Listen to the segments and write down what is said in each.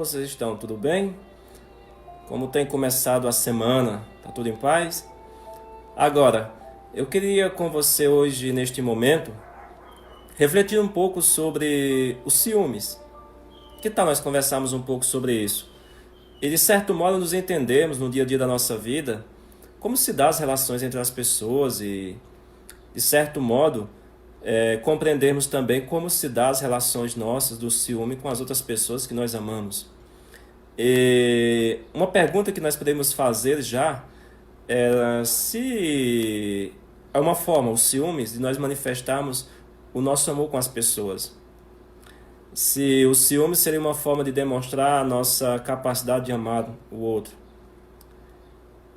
vocês estão? Tudo bem? Como tem começado a semana? Tá tudo em paz? Agora, eu queria com você hoje, neste momento, refletir um pouco sobre os ciúmes. Que tal nós conversarmos um pouco sobre isso? E de certo modo nos entendemos no dia a dia da nossa vida, como se dá as relações entre as pessoas e, de certo modo, compreendermos também como se dá as relações nossas do ciúme com as outras pessoas que nós amamos. E uma pergunta que nós podemos fazer já é se é uma forma, os ciúmes, de nós manifestarmos o nosso amor com as pessoas. Se o ciúme seria uma forma de demonstrar a nossa capacidade de amar o outro.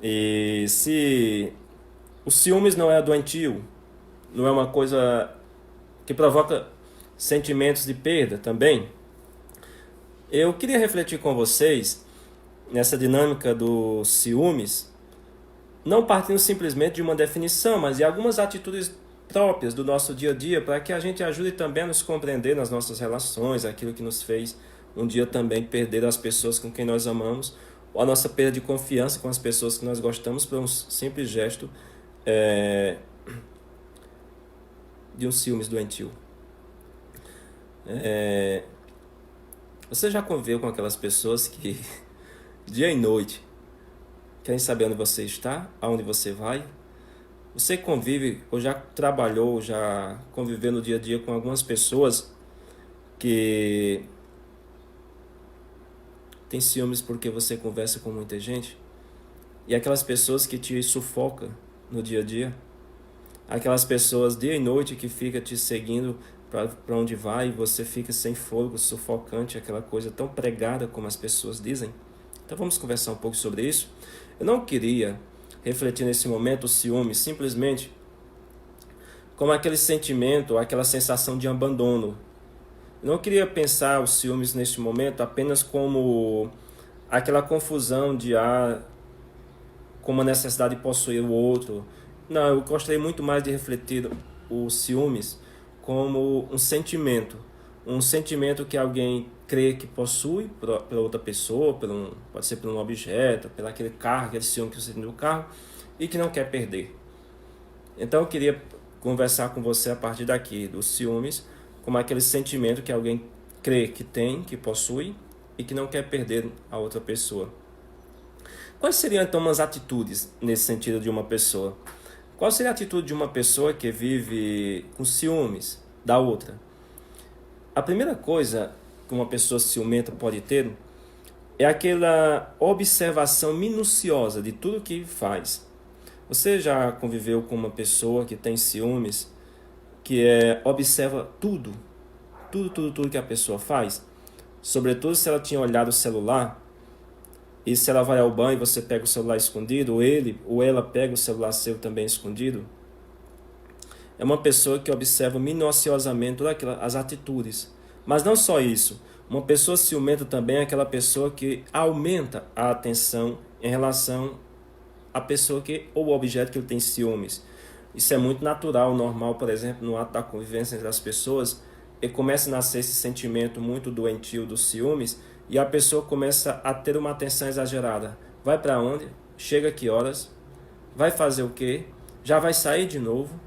E se o ciúmes não é doentio, não é uma coisa que provoca sentimentos de perda também, eu queria refletir com vocês nessa dinâmica dos ciúmes, não partindo simplesmente de uma definição, mas de algumas atitudes próprias do nosso dia a dia, para que a gente ajude também a nos compreender nas nossas relações, aquilo que nos fez um dia também perder as pessoas com quem nós amamos, ou a nossa perda de confiança com as pessoas que nós gostamos por um simples gesto de um ciúmes doentio. Você já conviveu com aquelas pessoas que dia e noite querem saber onde você está, aonde você vai? Você convive ou já trabalhou, já conviveu no dia a dia com algumas pessoas que têm ciúmes porque você conversa com muita gente? E aquelas pessoas que te sufocam no dia a dia? Aquelas pessoas dia e noite que ficam te seguindo para onde vai e você fica sem fôlego, sufocante, aquela coisa tão pregada como as pessoas dizem? Então vamos conversar um pouco sobre isso. Eu não queria refletir nesse momento o ciúme simplesmente como aquele sentimento, aquela sensação de abandono. Eu não queria pensar os ciúmes neste momento apenas como aquela confusão de como a necessidade de possuir o outro. Não, eu gostaria muito mais de refletir os ciúmes como um sentimento que alguém crê que possui pela outra pessoa, pode ser por um objeto, pelo aquele carro, aquele ciúme que você tem no carro e que não quer perder. Então eu queria conversar com você a partir daqui, dos ciúmes, como aquele sentimento que alguém crê que tem, que possui e que não quer perder a outra pessoa. Quais seriam então umas atitudes nesse sentido de uma pessoa? Qual seria a atitude de uma pessoa que vive com ciúmes da outra? A primeira coisa que uma pessoa ciumenta pode ter é aquela observação minuciosa de tudo que faz. Você já conviveu com uma pessoa que tem ciúmes, que observa tudo que a pessoa faz? Sobretudo se ela tinha olhado o celular, e se ela vai ao banho e você pega o celular escondido, ou ela pega o celular seu também escondido. É uma pessoa que observa minuciosamente todas as atitudes. Mas não só isso. Uma pessoa ciumenta também é aquela pessoa que aumenta a atenção em relação à pessoa ou ao objeto que ele tem ciúmes. Isso é muito natural, normal, por exemplo, no ato da convivência entre as pessoas, e começa a nascer esse sentimento muito doentio dos ciúmes, e a pessoa começa a ter uma atenção exagerada. Vai para onde? Chega a que horas? Vai fazer o quê? Já vai sair de novo?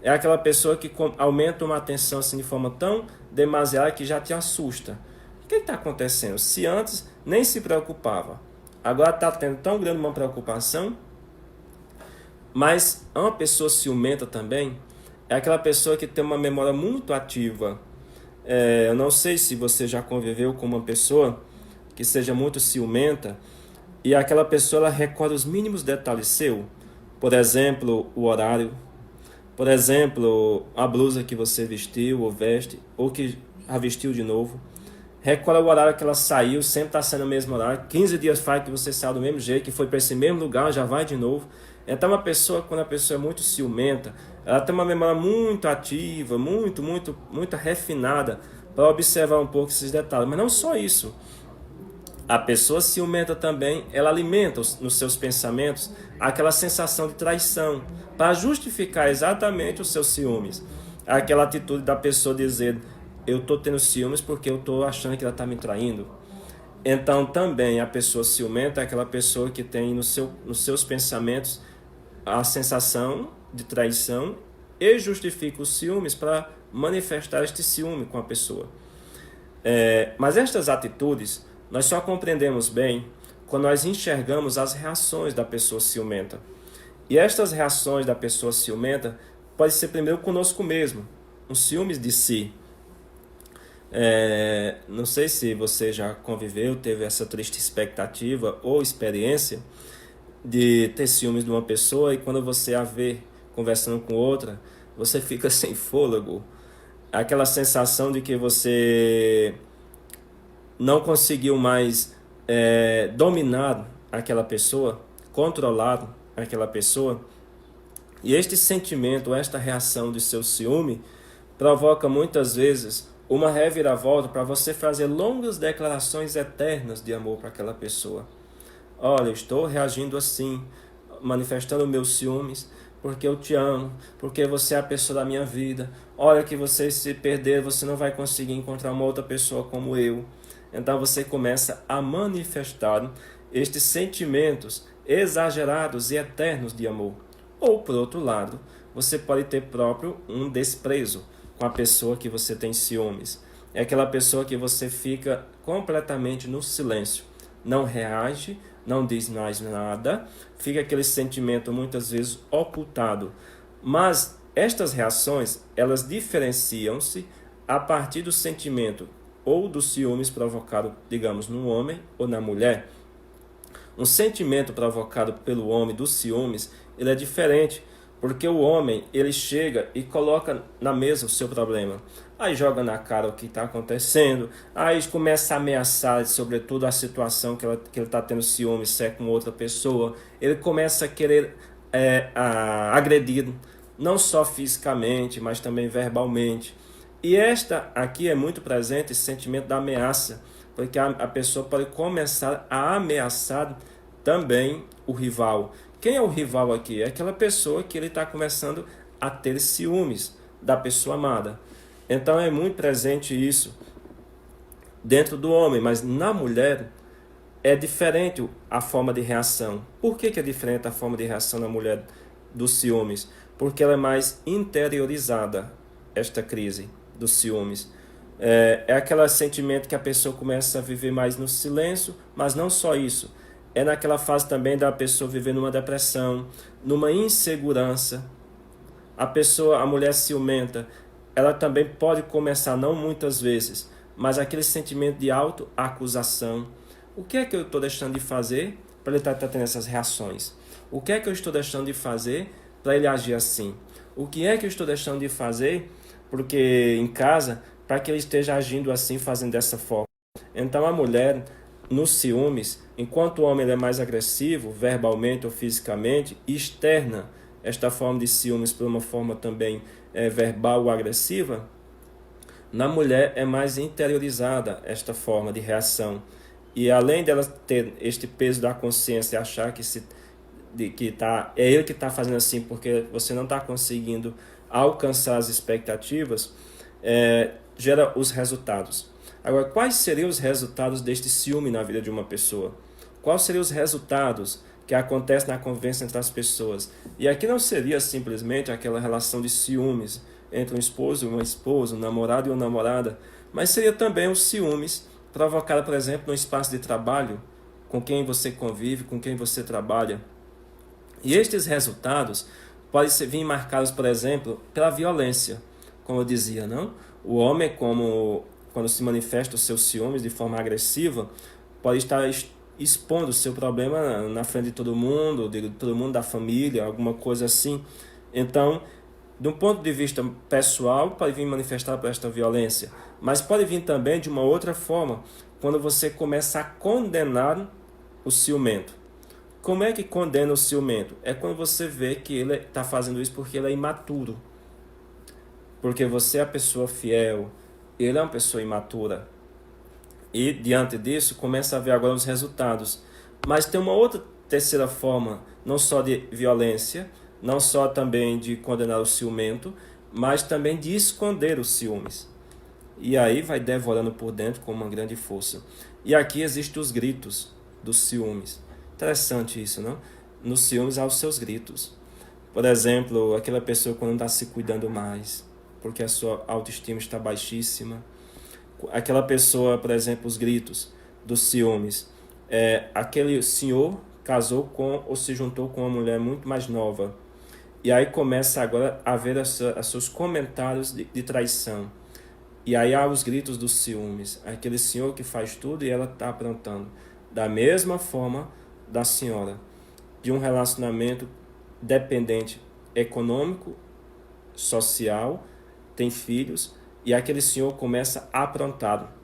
É aquela pessoa que aumenta uma atenção assim de forma tão demasiada que já te assusta. O que está acontecendo? Se antes nem se preocupava, agora está tendo tão grande uma preocupação. Mas uma pessoa ciumenta também é aquela pessoa que tem uma memória muito ativa. Eu não sei se você já conviveu com uma pessoa que seja muito ciumenta e aquela pessoa ela recorda os mínimos detalhes seu. Por exemplo, o horário. Por exemplo, a blusa que você vestiu ou veste, ou que já vestiu de novo. Recorda o horário que ela saiu, sempre está sendo o mesmo horário. 15 dias faz que você saiu do mesmo jeito, que foi para esse mesmo lugar, já vai de novo. Então uma pessoa, quando a pessoa é muito ciumenta, ela tem uma memória muito ativa, muito refinada para observar um pouco esses detalhes. Mas não só isso. A pessoa ciumenta também, ela alimenta nos seus pensamentos aquela sensação de traição, para justificar exatamente os seus ciúmes. Aquela atitude da pessoa dizer, eu estou tendo ciúmes porque eu estou achando que ela está me traindo. Então também a pessoa ciumenta é aquela pessoa que tem nos seus pensamentos a sensação de traição e justifica os ciúmes para manifestar este ciúme com a pessoa. Mas estas atitudes nós só compreendemos bem quando nós enxergamos as reações da pessoa ciumenta. E estas reações da pessoa ciumenta podem ser primeiro conosco mesmo, um ciúmes de si. Não sei se você já conviveu, teve essa triste expectativa ou experiência de ter ciúmes de uma pessoa e quando você a vê conversando com outra, você fica sem fôlego. Aquela sensação de que você não conseguiu mais dominar aquela pessoa, controlar aquela pessoa. E este sentimento, esta reação de seu ciúme, provoca muitas vezes uma reviravolta para você fazer longas declarações eternas de amor para aquela pessoa. Olha, eu estou reagindo assim, manifestando meus ciúmes, porque eu te amo, porque você é a pessoa da minha vida. Olha que você se perder, você não vai conseguir encontrar uma outra pessoa como eu. Então você começa a manifestar estes sentimentos exagerados e eternos de amor. Ou, por outro lado, você pode ter próprio um desprezo com a pessoa que você tem ciúmes. É aquela pessoa que você fica completamente no silêncio, não reage, não diz mais nada, fica aquele sentimento muitas vezes ocultado. Mas estas reações, elas diferenciam-se a partir do sentimento ou dos ciúmes provocado, digamos, no homem ou na mulher. Um sentimento provocado pelo homem dos ciúmes, ele é diferente, porque o homem, ele chega e coloca na mesa o seu problema. Aí joga na cara o que está acontecendo, aí começa a ameaçar, sobretudo, a situação que ele está tendo ciúmes, se é com outra pessoa. Ele começa a querer agredir, não só fisicamente, mas também verbalmente. E esta aqui é muito presente, esse sentimento da ameaça, porque a pessoa pode começar a ameaçar também o rival. Quem é o rival aqui? É aquela pessoa que ele está começando a ter ciúmes da pessoa amada. Então é muito presente isso dentro do homem, mas na mulher é diferente a forma de reação. Por que é diferente a forma de reação na mulher dos ciúmes? Porque ela é mais interiorizada, esta crise dos ciúmes. É aquele sentimento que a pessoa começa a viver mais no silêncio, mas não só isso. É naquela fase também da pessoa viver numa depressão, numa insegurança. A mulher ciumenta, ela também pode começar, não muitas vezes, mas aquele sentimento de autoacusação. O que é que eu estou deixando de fazer para ele estar tendo essas reações? O que é que eu estou deixando de fazer para ele agir assim? O que é que eu estou deixando de fazer porque em casa para que ele esteja agindo assim, fazendo dessa forma? Então a mulher, nos ciúmes, enquanto o homem ele é mais agressivo, verbalmente ou fisicamente, externa esta forma de ciúmes por uma forma também verbal ou agressiva, na mulher é mais interiorizada esta forma de reação. E além dela ter este peso da consciência e achar é ele que está fazendo assim porque você não está conseguindo alcançar as expectativas, gera os resultados. Agora, quais seriam os resultados deste ciúme na vida de uma pessoa? Quais seriam os resultados que acontecem na convivência entre as pessoas? E aqui não seria simplesmente aquela relação de ciúmes entre um esposo e uma esposa, um namorado e uma namorada, mas seria também os ciúmes provocados, por exemplo, no espaço de trabalho, com quem você convive, com quem você trabalha. E estes resultados podem vir marcados, por exemplo, pela violência, como eu dizia, não? O homem, quando se manifesta os seus ciúmes de forma agressiva, pode estar expondo o seu problema na frente de todo mundo da família, alguma coisa assim. Então, de um ponto de vista pessoal, pode vir manifestar por esta violência, mas pode vir também de uma outra forma, quando você começa a condenar o ciumento. Como é que condena o ciumento? É quando você vê que ele está fazendo isso porque ele é imaturo. Porque você é a pessoa fiel, ele é uma pessoa imatura. E diante disso, começa a ver agora os resultados. Mas tem uma outra terceira forma, não só de violência, não só também de condenar o ciumento, mas também de esconder os ciúmes. E aí vai devorando por dentro com uma grande força. E aqui existem os gritos dos ciúmes. Interessante isso, não? Nos ciúmes há os seus gritos. Por exemplo, aquela pessoa quando não está se cuidando mais, porque a sua autoestima está baixíssima. Aquela pessoa, por exemplo, os gritos dos ciúmes. Aquele senhor casou com ou se juntou com uma mulher muito mais nova. E aí começa agora a ver os seus comentários de traição. E aí há os gritos dos ciúmes. Aquele senhor que faz tudo e ela está aprontando. Da mesma forma da senhora. De um relacionamento dependente econômico, social, tem filhos, e aquele senhor começa a aprontar.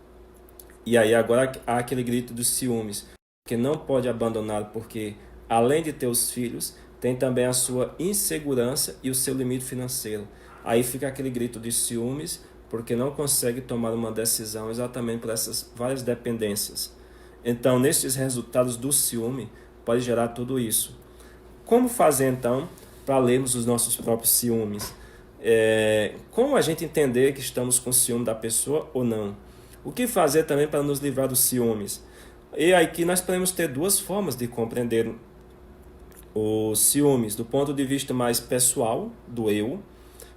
E aí agora há aquele grito dos ciúmes, que não pode abandoná-lo, porque além de ter os filhos, tem também a sua insegurança e o seu limite financeiro. Aí fica aquele grito de ciúmes, porque não consegue tomar uma decisão exatamente por essas várias dependências. Então, nesses resultados do ciúme, pode gerar tudo isso. Como fazer então para lermos os nossos próprios ciúmes? Como a gente entender que estamos com ciúme da pessoa ou não? O que fazer também para nos livrar dos ciúmes? E aqui nós podemos ter duas formas de compreender os ciúmes, do ponto de vista mais pessoal, do eu,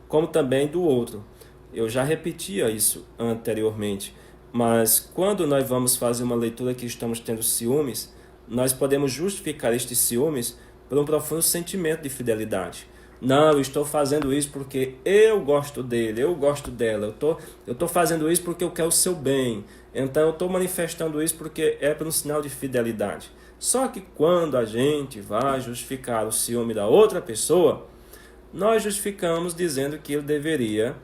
como também do outro. Eu já repetia isso anteriormente, mas quando nós vamos fazer uma leitura que estamos tendo ciúmes, nós podemos justificar estes ciúmes por um profundo sentimento de fidelidade. Não, eu estou fazendo isso porque eu gosto dele, eu gosto dela, eu estou fazendo isso porque eu quero o seu bem. Então eu estou manifestando isso porque é para um sinal de fidelidade. Só que quando a gente vai justificar o ciúme da outra pessoa, nós justificamos dizendo que ele deveria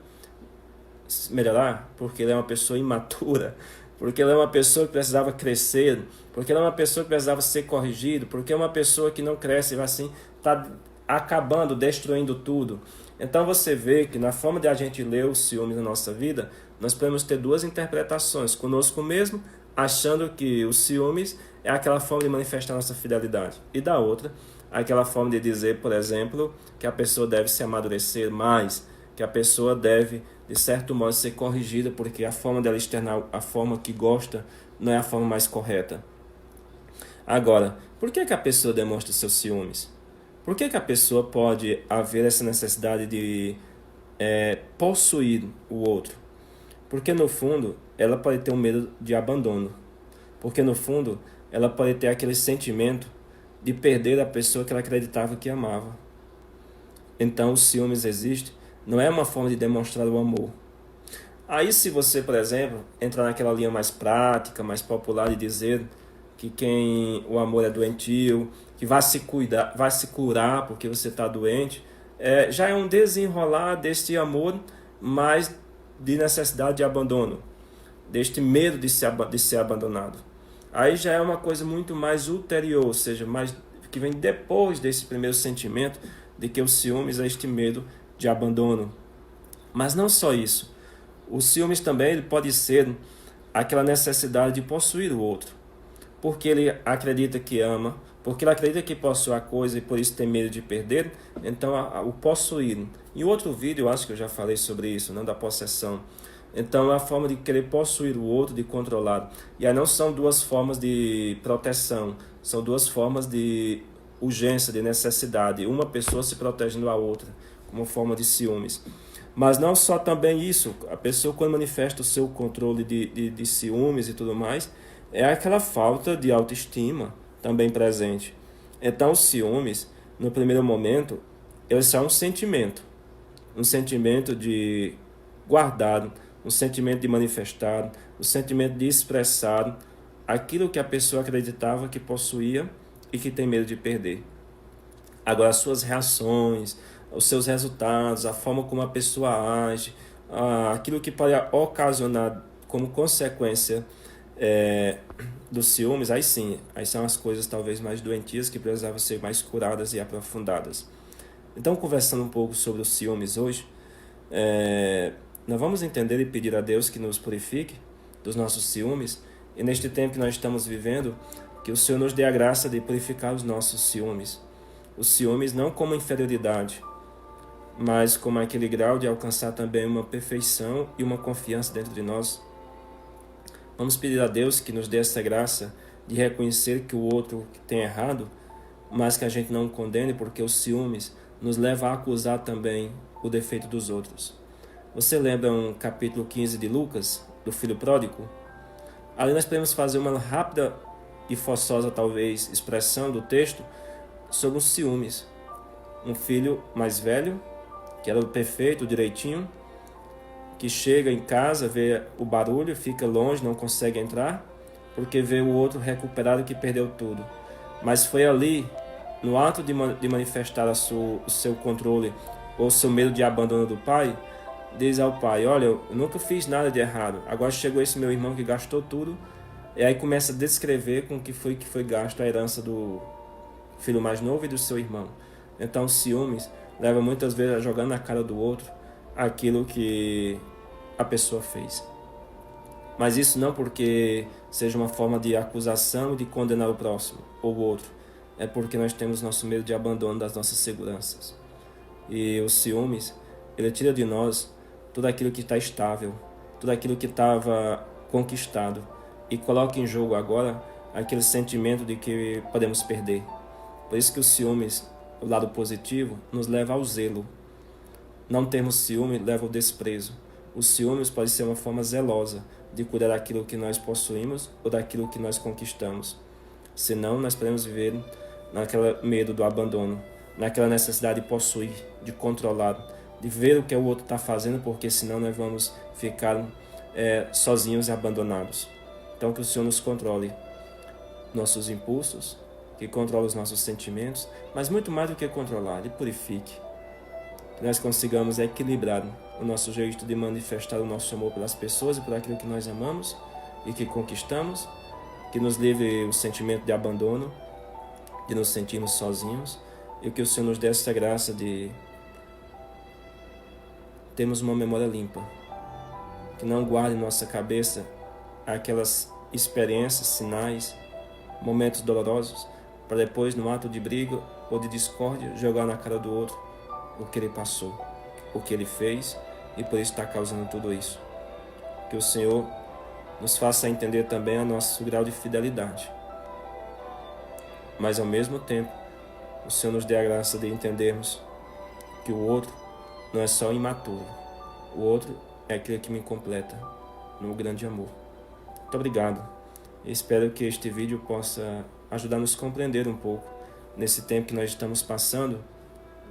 melhorar, porque ele é uma pessoa imatura, porque ele é uma pessoa que precisava crescer, porque ele é uma pessoa que precisava ser corrigido, porque é uma pessoa que não cresce e vai assim, está acabando, destruindo tudo. Então você vê que na forma de a gente ler o ciúme na nossa vida, nós podemos ter duas interpretações, conosco mesmo, achando que os ciúmes é aquela forma de manifestar nossa fidelidade, e da outra, aquela forma de dizer, por exemplo, que a pessoa deve se amadurecer mais, que a pessoa deve, de certo modo, ser corrigida, porque a forma dela externar a forma que gosta não é a forma mais correta. Agora, por que a pessoa demonstra seus ciúmes? Por que a pessoa pode haver essa necessidade de possuir o outro? Porque no fundo, ela pode ter um medo de abandono. Porque no fundo, ela pode ter aquele sentimento de perder a pessoa que ela acreditava que amava. Então, os ciúmes existem, não é uma forma de demonstrar o amor. Aí, se você, por exemplo, entrar naquela linha mais prática, mais popular de dizer que quem o amor é doentio, que vai se cuidar, vai se curar porque você está doente, já é um desenrolar deste amor, mas de necessidade de abandono, deste medo de ser abandonado. Aí já é uma coisa muito mais ulterior, ou seja, mais, que vem depois desse primeiro sentimento de que o ciúmes é este medo de abandono. Mas não só isso. O ciúmes também ele pode ser aquela necessidade de possuir o outro. Porque ele acredita que ama, porque ele acredita que possui a coisa e por isso tem medo de perder, então o possuir. Em outro vídeo eu acho que eu já falei sobre isso, não, da possessão. Então é a forma de querer possuir o outro, de controlar. E aí não são duas formas de proteção, são duas formas de urgência, de necessidade. Uma pessoa se protegendo a outra, como forma de ciúmes. Mas não só também isso, a pessoa quando manifesta o seu controle de ciúmes e tudo mais, é aquela falta de autoestima também presente. Então os ciúmes, no primeiro momento, eles são um sentimento de guardado, um sentimento de manifestar, um sentimento de expressar aquilo que a pessoa acreditava que possuía e que tem medo de perder. Agora, as suas reações, os seus resultados, a forma como a pessoa age, aquilo que pode ocasionar como consequência dos ciúmes, aí sim, aí são as coisas talvez mais doentias que precisavam ser mais curadas e aprofundadas. Então, conversando um pouco sobre os ciúmes hoje, nós vamos entender e pedir a Deus que nos purifique dos nossos ciúmes, e neste tempo que nós estamos vivendo, que o Senhor nos dê a graça de purificar os nossos ciúmes. Os ciúmes não como inferioridade, mas como aquele grau de alcançar também uma perfeição e uma confiança dentro de nós, Vamos pedir a Deus que nos dê essa graça de reconhecer que o outro tem errado, mas que a gente não o condene, porque os ciúmes nos leva a acusar também o defeito dos outros. Você lembra um capítulo 15 de Lucas, do filho pródigo? Ali nós podemos fazer uma rápida e forçosa, talvez, expressão do texto sobre os ciúmes. Um filho mais velho, que era o perfeito, direitinho, que chega em casa, vê o barulho, fica longe, não consegue entrar, porque vê o outro recuperado que perdeu tudo. Mas foi ali, no ato de manifestar o seu controle ou o seu medo de abandono do pai, diz ao pai: olha, eu nunca fiz nada de errado, agora chegou esse meu irmão que gastou tudo. E aí começa a descrever com que foi gasto a herança do filho mais novo e do seu irmão. Então, ciúmes leva muitas vezes a jogar na cara do outro aquilo que a pessoa fez. Mas isso não porque seja uma forma de acusação e de condenar o próximo ou o outro. É porque nós temos nosso medo de abandono das nossas seguranças. E os ciúmes, ele tira de nós tudo aquilo que está estável, tudo aquilo que estava conquistado, e coloca em jogo agora aquele sentimento de que podemos perder. Por isso que os ciúmes, o lado positivo, nos leva ao zelo. Não termos ciúme leva ao desprezo. Os ciúmes pode ser uma forma zelosa de cuidar daquilo que nós possuímos ou daquilo que nós conquistamos. Senão, nós podemos viver naquele medo do abandono, naquela necessidade de possuir, de controlar, de ver o que o outro está fazendo, porque senão nós vamos ficar sozinhos e abandonados. Então, que o Senhor nos controle nossos impulsos, que controle os nossos sentimentos, mas muito mais do que controlar, Ele purifique. Que nós consigamos equilibrar o nosso jeito de manifestar o nosso amor pelas pessoas e por aquilo que nós amamos e que conquistamos, que nos livre o sentimento de abandono, de nos sentirmos sozinhos, e que o Senhor nos dê essa graça de termos uma memória limpa, que não guarde em nossa cabeça aquelas experiências, sinais, momentos dolorosos, para depois, no ato de briga ou de discórdia, jogar na cara do outro o que ele passou, o que ele fez, e por isso está causando tudo isso. Que o Senhor nos faça entender também o nosso grau de fidelidade, mas ao mesmo tempo o Senhor nos dê a graça de entendermos que o outro não é só imaturo, o outro é aquele que me completa no grande amor. Muito obrigado. Espero que este vídeo possa ajudar a nos compreender um pouco nesse tempo que nós estamos passando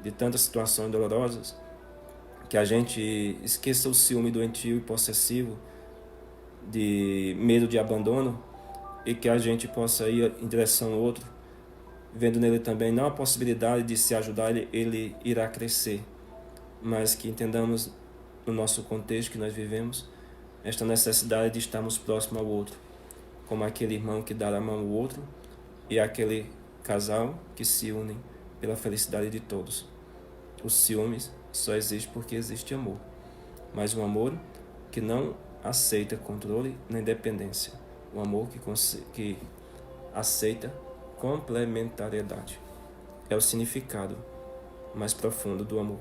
de tantas situações dolorosas, que a gente esqueça o ciúme doentio e possessivo, de medo de abandono, e que a gente possa ir em direção ao outro, vendo nele também não a possibilidade de se ajudar, ele irá crescer, mas que entendamos no nosso contexto que nós vivemos esta necessidade de estarmos próximos ao outro, como aquele irmão que dá a mão ao outro e aquele casal que se unem pela felicidade de todos. Os ciúmes só existem porque existe amor, mas um amor que não aceita controle nem dependência, um amor que aceita complementariedade. É o significado mais profundo do amor.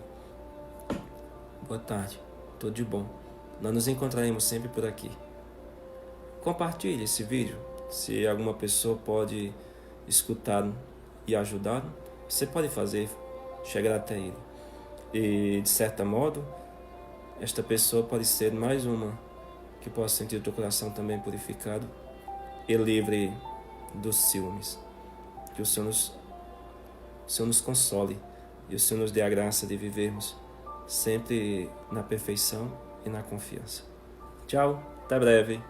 Boa tarde, tudo de bom. Nós nos encontraremos sempre por aqui. Compartilhe esse vídeo. Se alguma pessoa pode escutar e ajudar, você pode fazer, chegar até ele. E, de certo modo, esta pessoa pode ser mais uma que possa sentir o teu coração também purificado e livre dos ciúmes. Que o Senhor nos console e o Senhor nos dê a graça de vivermos sempre na perfeição e na confiança. Tchau, até breve.